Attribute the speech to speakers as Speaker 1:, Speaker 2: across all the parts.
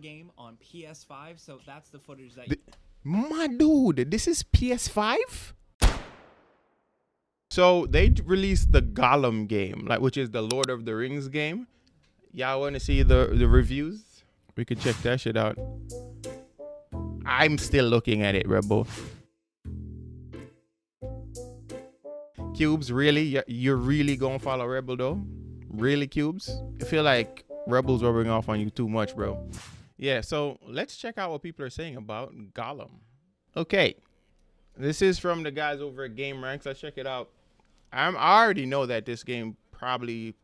Speaker 1: game on PS5, so that's the footage that.
Speaker 2: My dude, this is PS5. So they released the Gollum game, like which is the Lord of the Rings game. Y'all want to see the reviews? We could check that shit out. I'm still looking at it, Rebel. Cubes, really? You're really gonna follow Rebel though? Really, Cubes? I feel like Rebel's rubbing off on you too much, bro. Yeah, so let's check out what people are saying about Gollum. Okay, this is from the guys over at Game Ranks. Let's check it out. I already know that this game probably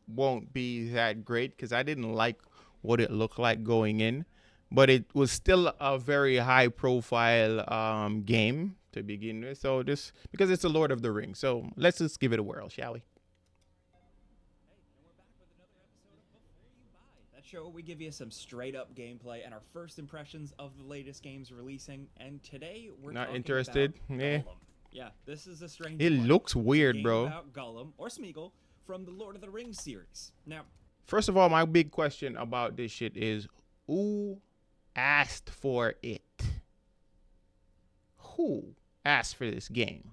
Speaker 2: won't be that great because I didn't like what it looked like going in, but it was still a very high profile game to begin with. So this, because it's a Lord of the Rings, so let's just give it a whirl, shall we?
Speaker 1: That show we give you some straight up gameplay and our first impressions of the latest games releasing, and today we're
Speaker 2: not
Speaker 1: talking
Speaker 2: interested.
Speaker 1: about
Speaker 2: Yeah.
Speaker 1: Gollum. Yeah, this is a strange
Speaker 2: It
Speaker 1: one.
Speaker 2: looks
Speaker 1: It's a
Speaker 2: weird,
Speaker 1: game
Speaker 2: bro.
Speaker 1: about Gollum or Smeagol from the Lord of the Rings series. Now,
Speaker 2: first of all, my big question about this shit is who asked for it? Who asked for this game?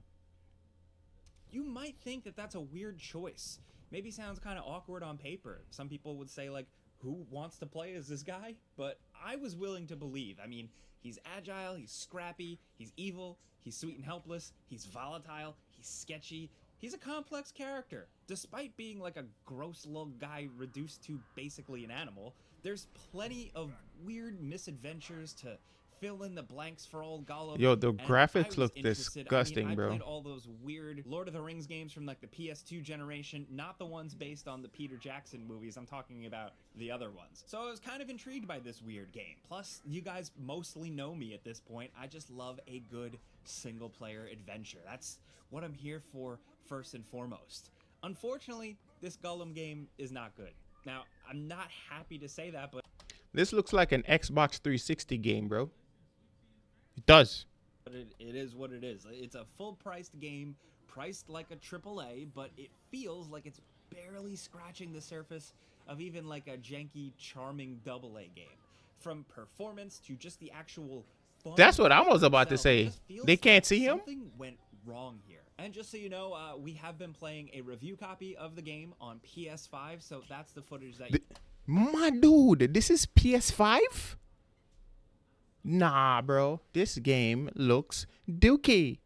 Speaker 1: you might think that that's a weird choice. Maybe sounds kind of awkward on paper. Some people would say, like, who wants to play as this guy? But I was willing to believe. I mean, he's agile, he's scrappy, he's evil, he's sweet and helpless, he's volatile, he's sketchy. He's a complex character. Despite being like a gross little guy reduced to basically an animal, there's plenty of weird misadventures to fill in the blanks for old Gollum.
Speaker 2: Yo, the
Speaker 1: And
Speaker 2: graphics
Speaker 1: I
Speaker 2: look
Speaker 1: was interested.
Speaker 2: disgusting,
Speaker 1: I
Speaker 2: bro.
Speaker 1: played all those weird Lord of the Rings games from like the PS2 generation, not the ones based on the Peter Jackson movies. I'm talking about the other ones. So I was kind of intrigued by this weird game. Plus, you guys mostly know me at this point. I just love a good single-player adventure. That's what I'm here for first and foremost. Unfortunately, this Gollum game is not good. Now, I'm not happy to say that, but
Speaker 2: This looks like an Xbox 360 game, bro. It does.
Speaker 1: it is what it is. It's a full-priced game, priced like a AAA, but it feels like it's barely scratching the surface of even like a janky, charming AA game. From performance to just the actual fun.
Speaker 2: That's what I was about to
Speaker 1: itself,
Speaker 2: say.
Speaker 1: it just feels
Speaker 2: They can't
Speaker 1: like
Speaker 2: see him?
Speaker 1: Something went wrong here. And just so you know, we have been playing a review copy of the game on PS5, so that's the footage that
Speaker 2: My dude, this is PS5? Nah, bro. This game looks dookie.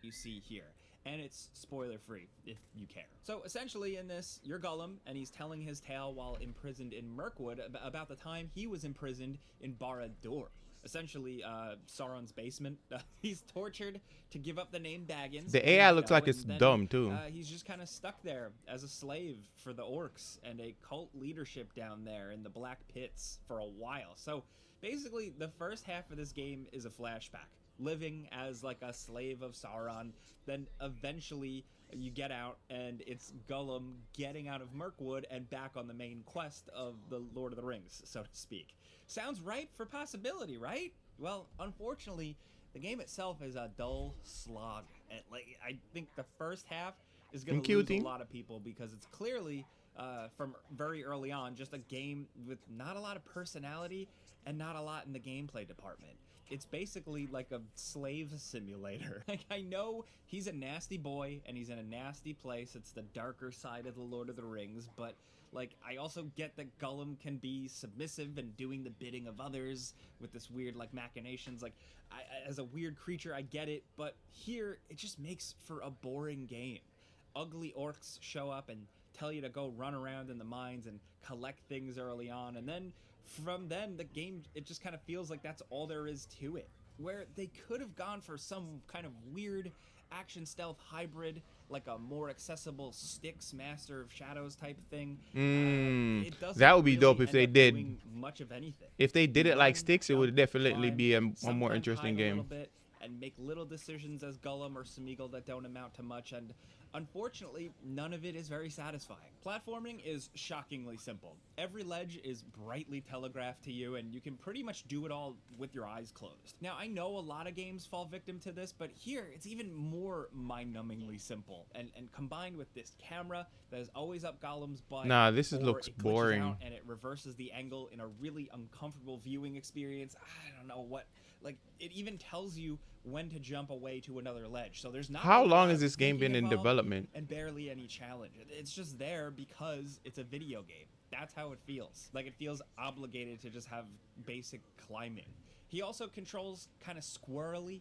Speaker 1: you see here. And it's spoiler-free, if you care. So, essentially, in this, you're Gollum, and he's telling his tale while imprisoned in Mirkwood about the time he was imprisoned in Barad-dûr. Essentially, Sauron's basement. He's tortured to give up the name Baggins.
Speaker 2: The AI looks like it's dumb, too.
Speaker 1: He's just kind of stuck there as a slave for the orcs and a cult leadership down there in the Black Pits for a while. So, basically, the first half of this game is a flashback. Living as like a slave of Sauron, then eventually you get out and it's Gollum getting out of Mirkwood and back on the main quest of the Lord of the Rings, so to speak. Sounds ripe for possibility, right? Well, unfortunately, the game itself is a dull slog. I think the first half is going to lose a lot of people because it's clearly, from very early on, just a game with not a lot of personality and not a lot in the gameplay department. It's basically like a slave simulator. Like, I know he's a nasty boy and he's in a nasty place. It's the darker side of the Lord of the Rings, but like, I also get that Gollum can be submissive and doing the bidding of others with this weird like machinations. Like, as a weird creature, I get it, but here it just makes for a boring game. Ugly orcs show up and tell you to go run around in the mines and collect things early on, and then from then the game, it just kind of feels like that's all there is to it, where they could have gone for some kind of weird action stealth hybrid, like a more accessible Styx Master of Shadows type thing. It doesn't
Speaker 2: that would be
Speaker 1: really
Speaker 2: dope if
Speaker 1: end
Speaker 2: they
Speaker 1: up
Speaker 2: did
Speaker 1: doing much of anything.
Speaker 2: If they did it like Styx, it would definitely
Speaker 1: Climb,
Speaker 2: be a more
Speaker 1: sometimes
Speaker 2: interesting
Speaker 1: hide a
Speaker 2: game.
Speaker 1: little bit and make little decisions as Gollum or Smeagol that don't amount to much, and Unfortunately, none of it is very satisfying. Platforming is shockingly simple. Every ledge is brightly telegraphed to you, and you can pretty much do it all with your eyes closed. Now, I know a lot of games fall victim to this, but here it's even more mind-numbingly simple. And combined with this camera that is always up Gollum's butt,
Speaker 2: Nah, this
Speaker 1: or
Speaker 2: looks
Speaker 1: it glitches
Speaker 2: boring.
Speaker 1: out and it reverses the angle in a really uncomfortable viewing experience. I don't know what. Like, it even tells you when to jump away to another ledge. So there's not.
Speaker 2: How
Speaker 1: a
Speaker 2: long
Speaker 1: lot
Speaker 2: has
Speaker 1: of
Speaker 2: this game
Speaker 1: thinking
Speaker 2: been in
Speaker 1: involved
Speaker 2: development?
Speaker 1: and barely any challenge. It's just there because it's a video game. That's how it feels. Like, it feels obligated to just have basic climbing. He also controls kind of squirrely,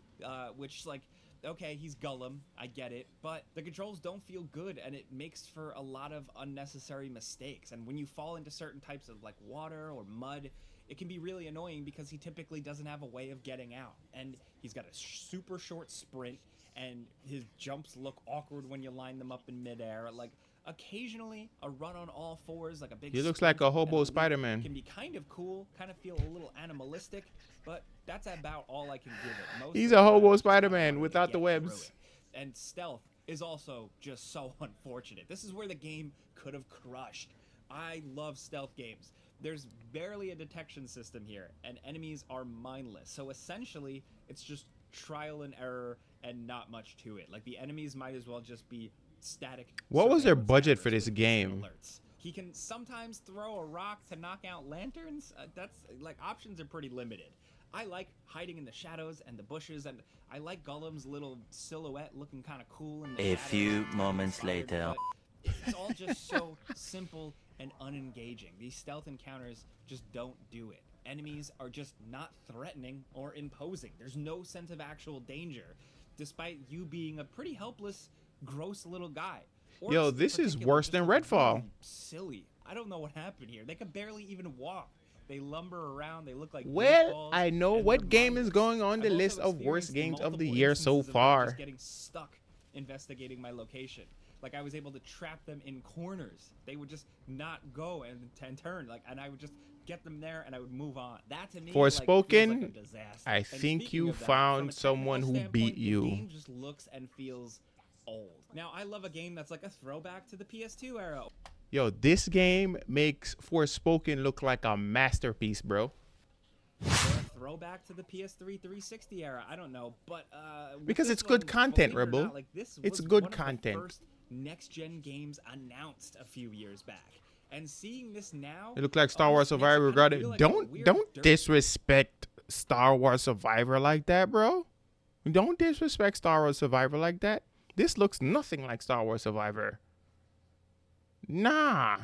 Speaker 1: which, like, okay, he's Gollum, I get it, but the controls don't feel good, and it makes for a lot of unnecessary mistakes. And when you fall into certain types of, like, water or mud, it can be really annoying because he typically doesn't have a way of getting out. And he's got a super short sprint, and his jumps look awkward when you line them up in midair. Like, occasionally, a run on all fours, like a big
Speaker 2: He looks
Speaker 1: sprint
Speaker 2: like a
Speaker 1: and
Speaker 2: hobo
Speaker 1: leap
Speaker 2: Spider-Man.
Speaker 1: can be kind of cool, kind of feel a little animalistic, but that's about all I can give it. Most
Speaker 2: He's
Speaker 1: of
Speaker 2: a
Speaker 1: the time,
Speaker 2: hobo
Speaker 1: I just kinda
Speaker 2: Spider-Man
Speaker 1: wanted to
Speaker 2: without the
Speaker 1: get
Speaker 2: webs.
Speaker 1: through it. And stealth is also just so unfortunate. This is where the game could have crushed. I love stealth games. There's barely a detection system here, and enemies are mindless. So essentially, it's just trial and error and not much to it. Like, the enemies might as well just be static.
Speaker 2: What was their
Speaker 1: surveillance
Speaker 2: budget for
Speaker 1: cameras
Speaker 2: this
Speaker 1: with instant
Speaker 2: game?
Speaker 1: alerts. He can sometimes throw a rock to knock out lanterns. That's, like, options are pretty limited. I like hiding in the shadows and the bushes, and I like Gollum's little silhouette looking kind of cool in the
Speaker 3: A
Speaker 1: shadows.
Speaker 3: few
Speaker 1: Kinda
Speaker 3: moments
Speaker 1: inspired,
Speaker 3: later.
Speaker 1: but it's all just so simple and unengaging. These stealth encounters just don't do it. Enemies are just not threatening or imposing. There's no sense of actual danger, despite you being a pretty helpless, gross little guy. Orcs
Speaker 2: Yo,
Speaker 1: in
Speaker 2: this is
Speaker 1: particular
Speaker 2: worse
Speaker 1: just
Speaker 2: than
Speaker 1: look
Speaker 2: Redfall.
Speaker 1: really silly. I don't know what happened here. They could barely even walk. They lumber around. They look like
Speaker 2: Well,
Speaker 1: goofballs,
Speaker 2: I know
Speaker 1: and
Speaker 2: what
Speaker 1: they're
Speaker 2: game is
Speaker 1: mindless.
Speaker 2: going on the
Speaker 1: I've also
Speaker 2: list of worst
Speaker 1: experienced
Speaker 2: games of the
Speaker 1: multiple
Speaker 2: year so
Speaker 1: instances of them
Speaker 2: far.
Speaker 1: just getting stuck investigating my location. Like, I was able to trap them in corners. They would just not go and turn. Like, and I would just get them there and I would move on. That to me,
Speaker 2: Forspoken,
Speaker 1: feels like a disaster.
Speaker 2: I
Speaker 1: And
Speaker 2: think
Speaker 1: speaking
Speaker 2: you
Speaker 1: of that,
Speaker 2: found
Speaker 1: from a
Speaker 2: someone
Speaker 1: technical
Speaker 2: who beat
Speaker 1: standpoint,
Speaker 2: you.
Speaker 1: The game just looks and feels old. Now, I love a game that's like a throwback to the PS2 era.
Speaker 2: Yo, this game makes Forspoken look like a masterpiece, bro.
Speaker 1: Or a throwback to the PS3 360 era. I don't know, but with
Speaker 2: Because
Speaker 1: this
Speaker 2: it's good
Speaker 1: one,
Speaker 2: content,
Speaker 1: believe it or
Speaker 2: Rebel.
Speaker 1: not, like, this
Speaker 2: It's
Speaker 1: was
Speaker 2: good
Speaker 1: one of the
Speaker 2: content.
Speaker 1: first next-gen games announced a few years back, and seeing this now,
Speaker 2: It looked like Star Wars
Speaker 1: almost makes
Speaker 2: Survivor.
Speaker 1: kinda
Speaker 2: Got
Speaker 1: feel
Speaker 2: it.
Speaker 1: like a
Speaker 2: Don't
Speaker 1: weird dirt.
Speaker 2: disrespect Star Wars Survivor like that, bro. Don't disrespect Star Wars Survivor like that. This looks nothing like Star Wars Survivor. Nah.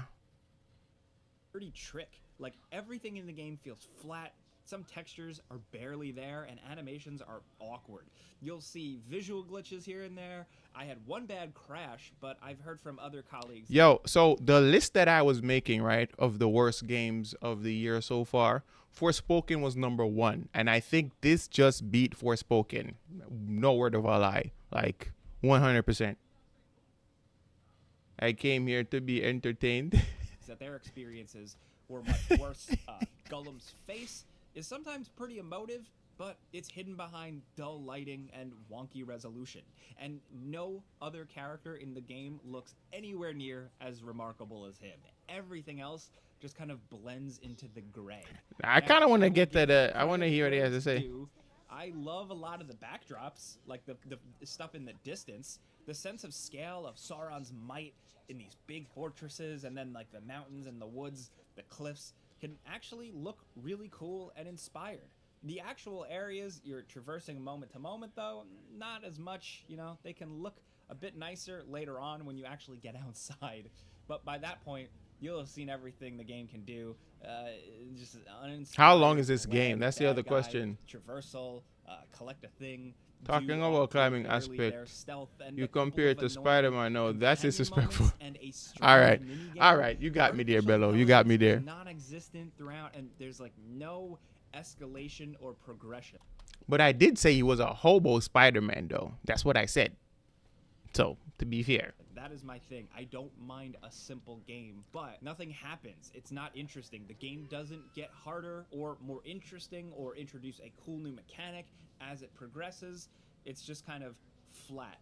Speaker 1: Dirty trick. Like, everything in the game feels flat. Some textures are barely there, and animations are awkward. You'll see visual glitches here and there. I had one bad crash, but I've heard from other colleagues.
Speaker 2: Yo, so the list that I was making, right, of the worst games of the year so far, Forspoken was number 1. And I think this just beat Forspoken. No word of a lie. Like, 100%. I came here to be entertained.
Speaker 1: That their experiences were much worse. Gollum's face is sometimes pretty emotive, but it's hidden behind dull lighting and wonky resolution. And no other character in the game looks anywhere near as remarkable as him. Everything else just kind of blends into the gray.
Speaker 2: I
Speaker 1: Now,
Speaker 2: kind of want to
Speaker 1: will
Speaker 2: get
Speaker 1: give
Speaker 2: that.
Speaker 1: it
Speaker 2: I want to
Speaker 1: credit
Speaker 2: hear what he
Speaker 1: where
Speaker 2: has to
Speaker 1: it's
Speaker 2: say.
Speaker 1: due. I love a lot of the backdrops, like the stuff in the distance. The sense of scale of Sauron's might in these big fortresses, and then like the mountains and the woods, the cliffs, can actually look really cool and inspired. The actual areas you're traversing moment to moment, though, not as much. You know, they can look a bit nicer later on when you actually get outside. But by that point, you'll have seen everything the game can do. Just uninspired.
Speaker 2: How long is this
Speaker 1: web,
Speaker 2: game? That's the
Speaker 1: bad
Speaker 2: other
Speaker 1: guy,
Speaker 2: question.
Speaker 1: Traversal, collect a thing.
Speaker 2: Talking
Speaker 1: do
Speaker 2: about
Speaker 1: awkward,
Speaker 2: climbing
Speaker 1: barely
Speaker 2: aspect,
Speaker 1: there stealth, and
Speaker 2: you
Speaker 1: a couple
Speaker 2: compare
Speaker 1: of
Speaker 2: it to
Speaker 1: annoying
Speaker 2: Spider-Man. No, that's
Speaker 1: companion
Speaker 2: disrespectful.
Speaker 1: moments and a
Speaker 2: All right.
Speaker 1: strange minigame
Speaker 2: All right. You got
Speaker 1: are
Speaker 2: me there,
Speaker 1: just
Speaker 2: Bello. You got me there.
Speaker 1: non-existent throughout, and there's like no escalation or progression.
Speaker 2: But I did say he was a hobo Spider-Man, though. That's what I said. So, to be fair.
Speaker 1: That is my thing. I don't mind a simple game, but nothing happens. It's not interesting. The game doesn't get harder or more interesting or introduce a cool new mechanic as it progresses. It's just kind of flat.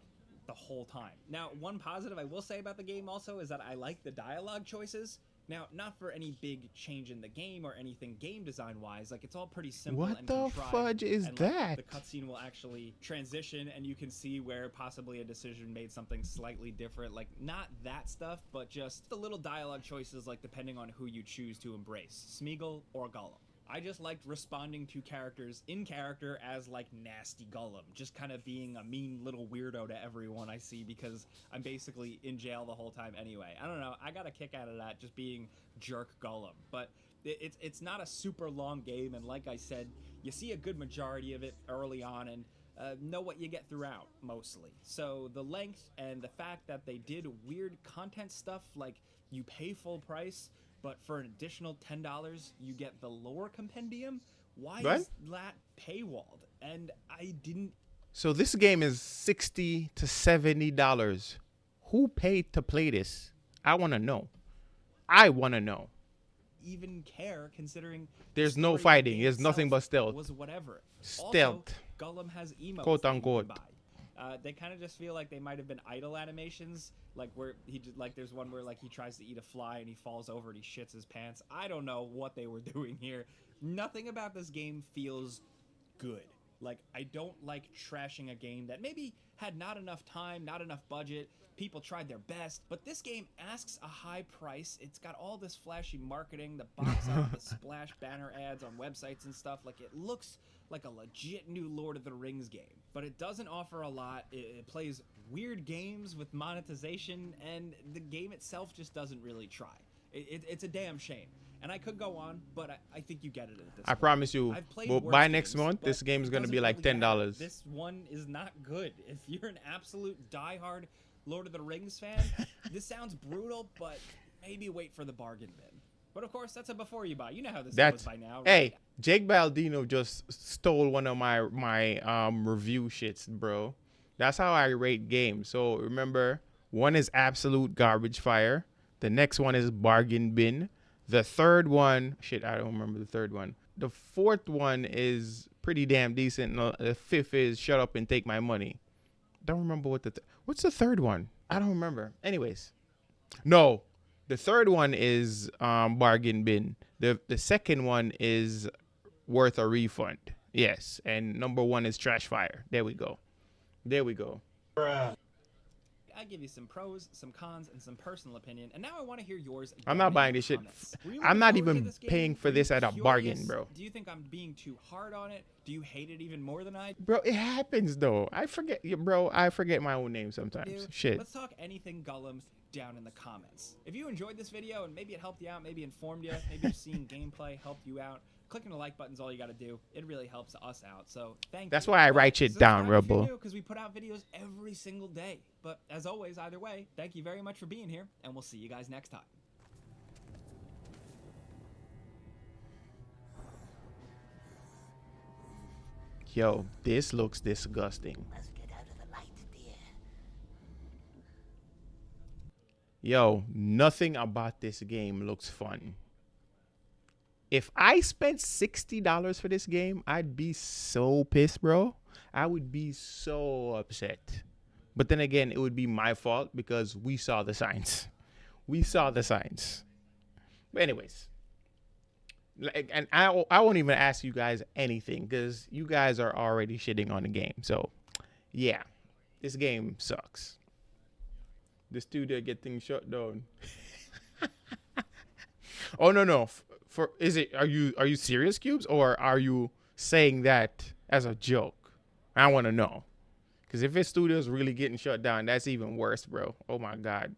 Speaker 1: the whole time. Now, one positive I will say about the game also is that I like the dialogue choices. Now, not for any big change in the game or anything game design wise, like it's all pretty simple
Speaker 2: What
Speaker 1: and
Speaker 2: the
Speaker 1: contrived,
Speaker 2: fudge is
Speaker 1: and, like,
Speaker 2: that?
Speaker 1: the cutscene will actually transition and you can see where possibly a decision made something slightly different. Like, not that stuff, but just the little dialogue choices, like depending on who you choose to embrace, Smeagol or Gollum. I just liked responding to characters in character as like nasty Gollum, just kind of being a mean little weirdo to everyone I see because I'm basically in jail the whole time anyway. I don't know, I got a kick out of that, just being jerk Gollum. But it's not a super long game, and like I said, you see a good majority of it early on and know what you get throughout, mostly. So the length and the fact that they did weird content stuff, like you pay full price, but for an additional $10, you get the lore compendium. Why is that paywalled? And I didn't.
Speaker 2: So this game is $60 to $70. Who paid to play this? I want to know. I want to know.
Speaker 1: Even care, considering
Speaker 2: there's no
Speaker 1: the
Speaker 2: fighting.
Speaker 1: game
Speaker 2: There's nothing but stealth.
Speaker 1: Was whatever.
Speaker 2: Stealth.
Speaker 1: Also, Gollum has emotes
Speaker 2: Quote
Speaker 1: that you
Speaker 2: unquote.
Speaker 1: can buy. They kind of just feel like they might have been idle animations, like where he did, like there's one where like he tries to eat a fly and he falls over and he shits his pants. I don't know what they were doing here. Nothing about this game feels good. Like, I don't like trashing a game that maybe had not enough time, not enough budget. People tried their best, but this game asks a high price. It's got all this flashy marketing, the box art, the splash banner ads on websites and stuff. Like, it looks like a legit new Lord of the Rings game, but it doesn't offer a lot. It plays weird games with monetization, and the game itself just doesn't really try. It's a damn shame. And I could go on, but I think you get it at this point.
Speaker 2: I promise you, by next month, this game is going to be like $10.
Speaker 1: This one is not good. If you're an absolute diehard Lord of the Rings fan, this sounds brutal, but maybe wait for the bargain bin. But of course, that's a before you buy. You know how this goes by now, right?
Speaker 2: Hey, Jake Baldino just stole one of my review shits, bro. That's how I rate games. So remember, one is absolute garbage fire. The next one is bargain bin. The third one, shit, I don't remember the third one. The fourth one is pretty damn decent. The fifth is shut up and take my money. Don't remember what what's the third one? I don't remember. Anyways, no, the third one is bargain bin. The second one is worth a refund. Yes, and number one is trash fire. There we go. There we go.
Speaker 1: Bruh. I give you some pros, some cons, and some personal opinion, and now I want to hear yours.
Speaker 2: I'm not buying this shit. I'm not even paying for this at a bargain, bro.
Speaker 1: Do you think I'm being too hard on it? Do you hate it even more than I?
Speaker 2: Bro, it happens though. I forget, bro. I forget my own name sometimes. Shit.
Speaker 1: Let's talk anything Gollum down in the comments. If you enjoyed this video and maybe it helped you out, maybe informed you, maybe just seeing gameplay helped you out, clicking the like button's all you got to do. It really helps us out. So thank you.
Speaker 2: That's why I write shit down, Rebel.
Speaker 1: Because we put out videos every single day. But as always, either way, thank you very much for being here, and we'll see you guys next time.
Speaker 2: Yo, this looks disgusting.
Speaker 3: Let's get out of the light, dear.
Speaker 2: Yo, nothing about this game looks fun. If I spent $60 for this game, I'd be so pissed, bro. I would be so upset. But then again, it would be my fault because we saw the signs. We saw the signs. But anyways, and I won't even ask you guys anything because you guys are already shitting on the game. So, yeah, this game sucks. The studio getting shut down. Oh no. Are you serious, Cubes, or are you saying that as a joke? I want to know. Because if his studio's really getting shut down, that's even worse, bro. Oh my God.